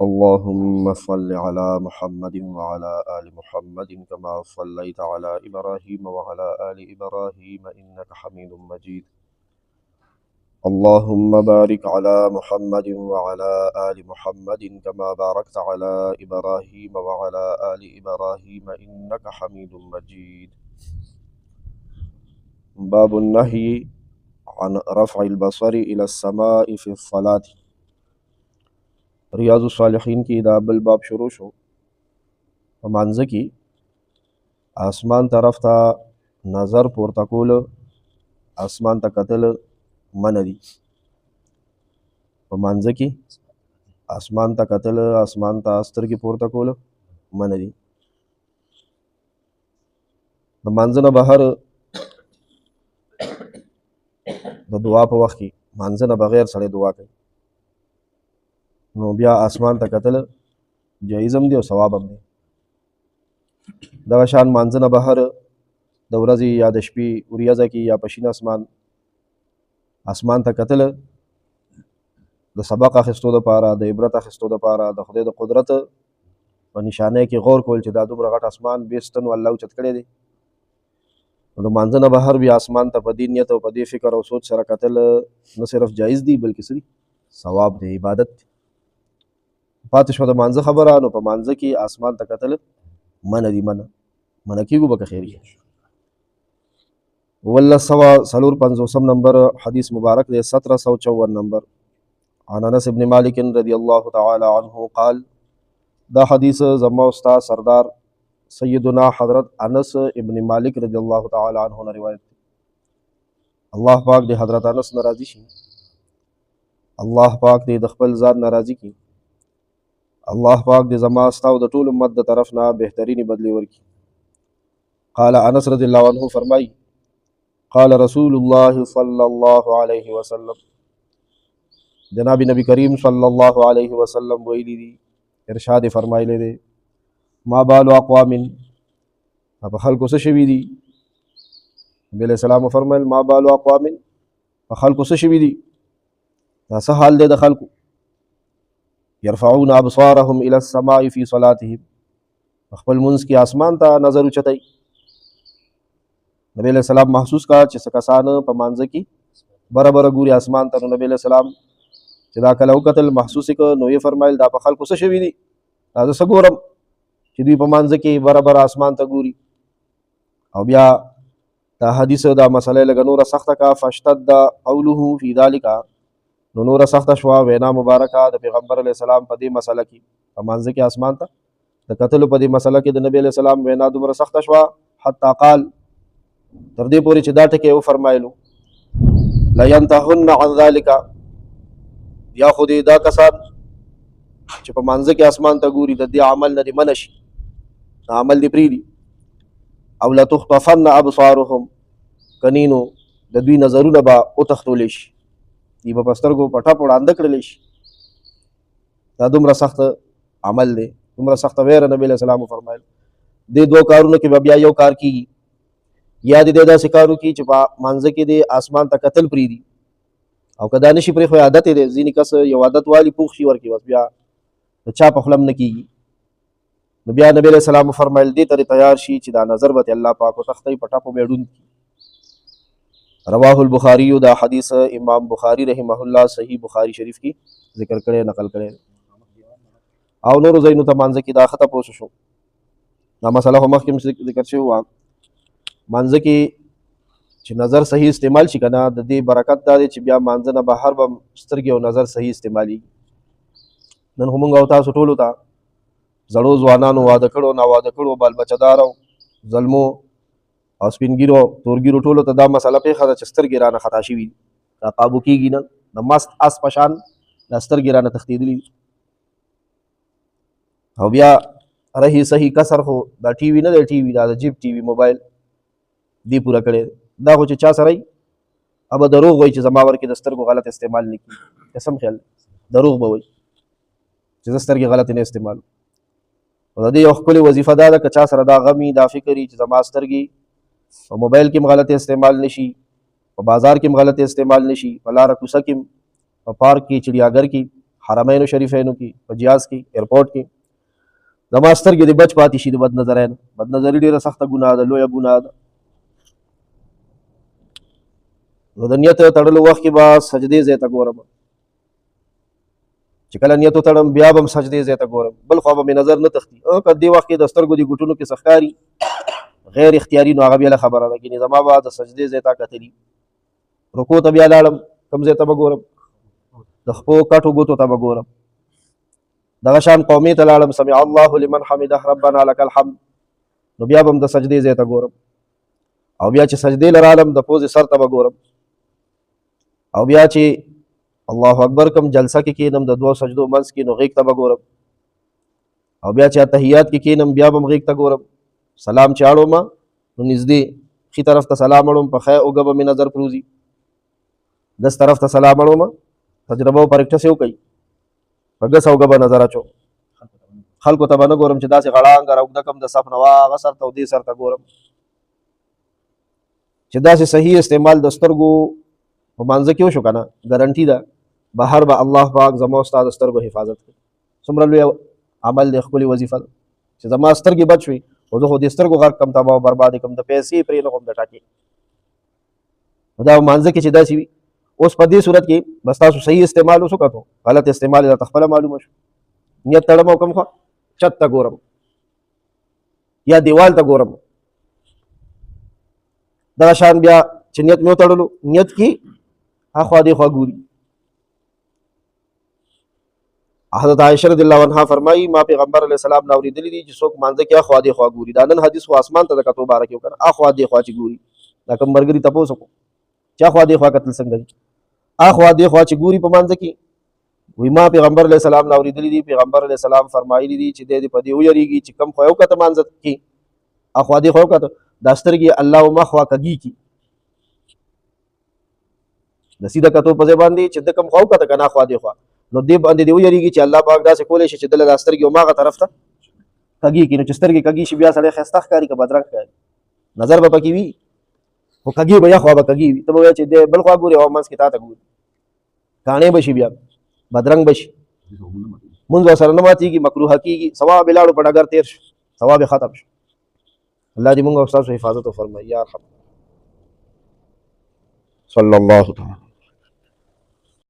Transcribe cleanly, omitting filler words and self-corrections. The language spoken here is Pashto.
اللهم صل على محمد وعلى آل محمد كما صليت على إبراهيم وعلى آل إبراهيم إنك حميد مجيد. اللهم بارك على محمد وعلى آل محمد كما باركت على إبراهيم وعلى آل إبراهيم إنك حميد مجيد. باب النهي عن رفع البصر إلى السماء في الصلاة. ریاض الصالحین کی دا بل باب شروع شو. په مانځه کې اسمان طرف ته نظر پورته کول، اسمان ته کتل منع دي. په مانځه کې اسمان ته کتل، اسمان ته سترګې پورته کول منع دي. د مانځه نه بهر د دعا په وخت کې مانځه نه بغیر سړی دعا کوي، نو بیا اسمان ته کتل جایز هم دی او ثواب هم دی. دغه شان مانځه نه بهر د ورځې یا د شپې وریځه کې یا په شین اسمان ته کتل د سبق اخیستو دپاره، د عبرت اخیستو دپاره، د خدای د قدرت په نشانۍ کې غور کول چې دا دومره غټ اسمان بیستن والله اوچت کړی دی. نو د مانځه نه بهر بیا اسمان ته په دې نیت او په دې فکر او سوچ سره کتل نه صرف جایز دی بلکې څه دي؟ ثواب دی، عبادت دی. پاتې شوه د مانځه خبره، نو په مانځه کې اسمان ته کتل منع دي. منع کېږو به که خیر وي. 1954 نمبر حدیث مبارک دی، 1754 نمبر. عن انس ابن مالک رضی اللہ تعالی عنہ قال، دا حدیث زما استاد سردار سیدنا حضرت انس ابن مالک رضی اللہ تعالی عنہ نے روایت دی. اللہ پاک دے حضرت انس ناراضی شي، اللہ پاک دے د خپل ذات ناراضی کی، اللہ پاک دے زما استاو د ټول امت د طرف نه بهترینی بدلی ورکی. قال انس رضی اللہ عنہ فرمائی، قال رسول اللہ صلی اللہ علیہ وسلم، جناب نبی کریم صلی اللہ علیہ وسلم ویلی دی، ارشاد فرمائلے دے، ما بال اقوام، اب خلق سے شوی دی. نبی علیہ السلام فرمائل ما بال اقوام، خلق سے شوی دی، دا حال دے د خلق، یرفعون ابصارهم الى السماء فی صلاتهم، خپل منځ کې اسمان ته نظر اوچتای. نبی علیہ السلام محسوس کا چې څه کسان په مانځه کې برابر ګوري اسمان ته. نو نبی علیہ السلام چې دا کله وکتل محسوس کړ، نو یې فرمایل دا په خلکو څه شوي دي، دا زه څه ګورم چې دوی په مانځه کې برابر اسمان ته ګوري. او بیا دا حدیث دا مسله لږه نوره سخته کا، فاشتد قوله فی ذلک، نو نوره سخته شوه وینا مبارکه د پیغمبر علیه السلام په دې مسله کې، په مانځه کې اسمان ته د کتلو په دې مسله کې د نبی علیه السلام وینا دومره سخته شوه، حتی قال، تر دې پورې چې دا ټکی وفرمایلو، لینتهن عن ذلک، یا خو دې دا کسان چې په مانځه کې اسمان ته ګوري د دې عمل نه دې منع شي، عمل دې پرېږدي. او لتخطفن ابصارهم، کنینو د دوی نظرونه به وتښتولی شي، دوی به په سترګو په ټپ وړاندې کړلی شي. دا دومره سخت عمل دی، دومره سخته ویره نبی علیه السلام وفرمایل. دې دوه کارونو کې به بیا یو کار کېږي، یا دې داسې کار وکړي چې په مانځه کې دې اسمان ته کتل پرېږدي، او که دا نشي پرېښوی عادت یې دی، ځینې کس یو عادت والي پوخ شي ورکړي بس بیا د چا په خوله نه کېږي. نو بیا نبی علیه السلام وفرمایل دې ته تیار شي چې دا نظر به الله پاک وتښتوي، په ټپو به یې ړوند کړي. رواه البخاری، دا حدیث امام بخاری رحمه الله صحیح بخاری شریف کی ذکر کړی، نقل کړی. او نورو ځایونو ته مانځه کې دا خطه پوه شو، دا مسله خو مخکې ذکر شوې وه. مانځه کې چې نظر صحیح استعمال شي که نه، د دې برکت دا دی چې بیا مانځه نه بهر به سترګې او نظر صحیح استعمالېږي. نن خو مونږ او تاسو ټولو ته زړو ځوانانو، واده کړو ناواده کړو، بال بچهدارو، ظلمو او سپین ګیرو تورګیرو ټولو ته دا مسله پېښه ده چې سترګې رانه خطا شوي دي، دا قابو کېږي نه، د مست اس په شان دا سترګې رانه تښتېدلي دي. او بیا رهي صحیح کسر خو دا ټي وي نه دی، ټي وي دا د جیب ټي وي موبایل دی پوره کړی دی. دا خو چې چا سره وي ابه دروغ وایي چې زما ورکې د سترګو غلط استعمال نه کېږي، قسم خیال دروغ به وایي چې زه سترګې غلطې نه استعمال. او د دې یو ښکلې وظیفه دا ده که چا سره دا غم وي، دا فکر وي چې زما سترګې په موبایل کې هم غلطې استعمال نشي، په بازار کې هم غلطې استعمال نشي، په لاره کوڅه کې هم، په پارک کې، چړیاګر کې حرمین شریفینو کې په جهاز کې ایرپورټ کې زما سترګې دې بچ پاتې شي د بد نظرۍ نه. بد نظري ډېره سخته ګناه ده، لویه ګناه ده. نو د نیت تړلو وخت کې به سجدې ځای ته ګورم، چې کله نیت وتړم بیا به هم سجدې ځای ته ګورم، بل خوا به مې نظر نه تښتي. که دې وخت کې د سترګو د ګوټونو کې څه ښکاري غیر اختیاري نو هغه بیا خبره ده، ګینې زما به د سجدې ځای ته کتلي. رکوع ته بیا لاړم، کوم ځای ته به ګورم؟ د خپو کټو ګوتو ته به ګورم. دغه شان قومې ته لاړم، سمع الله لمن حمده ربنا لك الحمد، نو بیا به هم د سجدې ځای ته ګورم. او بیا چې سجدې له رالم د پوزې سر ته به ګورم. او بیا چې الله اکبر کوم جلسه کې کېنم د دوو سجدو منځ کې نو غیږ ته به ګورم. او بیا چې تحیات کې کېنم بیا به هم غیږ ته ګورم. سلام چې اړوم نو نږدې ښي طرف ته سلام اړوم، په ښی اوږه به مې نظر پروزي. ګس طرف ته سلام اړوم، تجربه او پریکټس یې وکړئ، په ګس اوږه به نظر اچوم. خلکو ته به نه ګورم چې داسې غړانګه راوږده کړم د صف نه هغه سر ته او دې سر ته ګورم. چې داسې صحیح استعمال د سترګو په مانځه کې وشو که نه، ګارنټي ده بهر به الله پاک زما او ستا د سترګو حفاظت کوي. څومره لوی عمل دی، ښکلې وظیفه ده چې زما سترګې بچ شوي او زه خو دې سترګو غرق کړم، تباه او برباد کړم، د پیسې پرې نه کړم د ټاکې. دا مانځه کې چې داسې وي. اوس په دې صورت کې بس تاسو صحیح استعمال اوس وکړو، غلط استعمال یې راته خپله معلومه شو. نیت تړم او کوم خوا چت ته ګورم یا دیوال ته ګورم. دغه شان بیا چې نیت مې وتړلو، نیت کې هاخوا دېخوا ګوري. حضرت عائشہ رضی الله عنها فرمایي ما پیغمبر علیه السلام نه اورېدلي دي چې څوک مانځه کې هاخوا دېخوا ګوري. دا نن حدیث خو اسمان ته د کتو باره کې وکړه، هاخوا دېخوا چې ګوري. دا کوم ملګري تپوس وکړو چې هاخوا دېخوا کتل څنګه دي؟ هاخوا دېخوا چې ګوري په مانځه کې، وایي ما پیغمبر علیه السلام نه اورېدلي دي، پیغمبر علیه السلام فرمایلي دي چې دی دې په دې ویریږي چې کوم خوا یې وکته مانځه کې هاخوا دېخوا وکته دا سترګې الله مخوا کږي کي د سیده کتو په ځای باندې چې د کوم خوا وکته که نه هاخوا دېخوا، نو دې باندې دې ویریږي چې الله پاک داسې کولی شي چې دله دا سترګې هماغه طرف ته کږي کي. نو چې سترګې کږي شي بیا سړی ښایسته ښکاري که بدرنګ ښکاري؟ نظر به پکې وي خو کږي به یخوا به کږي وي. ته به وایې چې دی بل خوا ګوري او منځ کې تا ته ګوري، کاڼې به شي، بیا بدرنګ به شي، مونځ به سره نه ماتېږي، مکروهه کېږي، ثواب یې لاړو په ډګر تېر شو، ثواب یې ختم شو. الله دې مونږ او ستاسو حفاظت وفرمایي یا ارحم. صلی الله تعالی